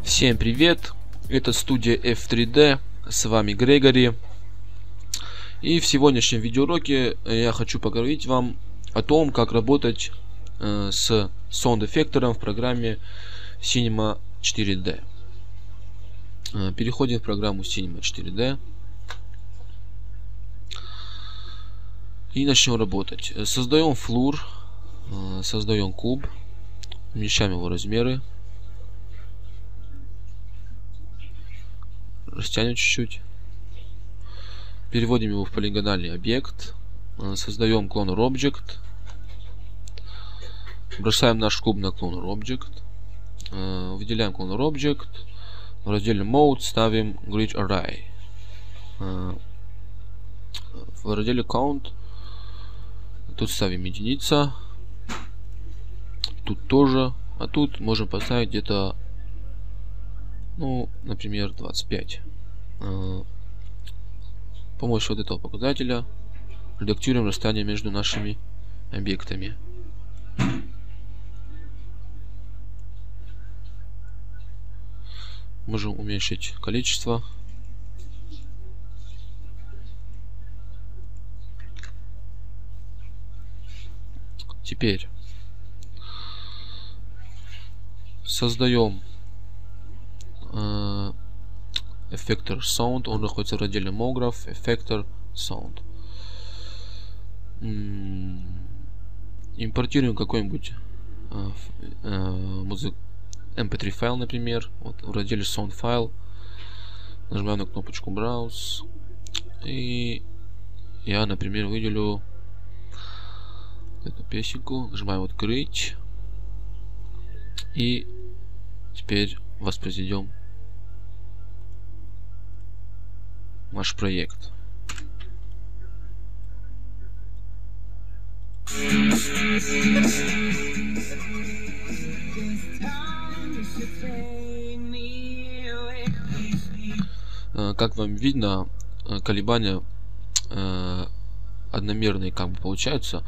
Всем привет! Это студия F3D, с вами Грегори. И в сегодняшнем видеоуроке я хочу поговорить вам о том, как работать с саунд-эффектором в программе Cinema 4D. Переходим в программу Cinema 4D и начнем работать. Создаем флур, создаем куб, уменьшаем его размеры, растянем чуть-чуть, переводим его в полигональный объект, создаем Cloner Object, бросаем наш куб на Cloner Object, выделяем Cloner Object, в разделе Mode ставим Grid Array, в разделе Count тут ставим единица, тут тоже, а тут можем поставить где-то, ну, например, 25. С помощью вот этого показателя редактируем расстояние между нашими объектами. Можем уменьшить количество. Теперь создаем эффектор Sound. Он находится в разделе Mograph, эффектор Sound. Импортируем какой-нибудь MP3 файл, например. Вот в разделе Sound File нажимаем на кнопочку Browse, и я, например, выделю эту песенку, нажимаем открыть, и теперь воспроизведем наш проект. Как вам видно, колебания одномерные как бы получаются.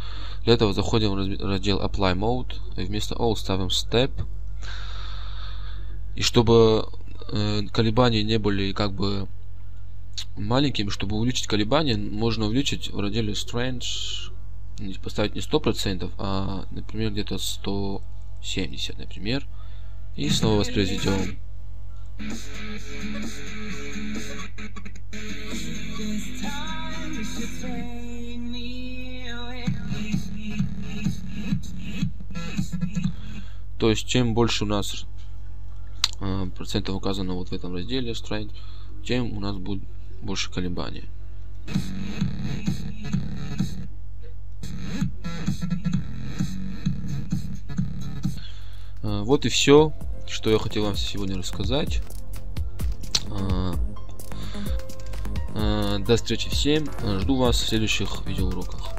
Для этого заходим в раздел Apply Mode и вместо All ставим Step. И чтобы колебания не были как бы маленькими, чтобы увеличить колебания, можно увеличить в разделе Strange, поставить не 100%, а, например, где-то 170, например, и снова воспроизведем. То есть, чем больше у нас процентов указано вот в этом разделе Strange, тем у нас будет больше колебаний. Вот и все, что я хотел вам сегодня рассказать. До встречи всем. Жду вас в следующих видеоуроках.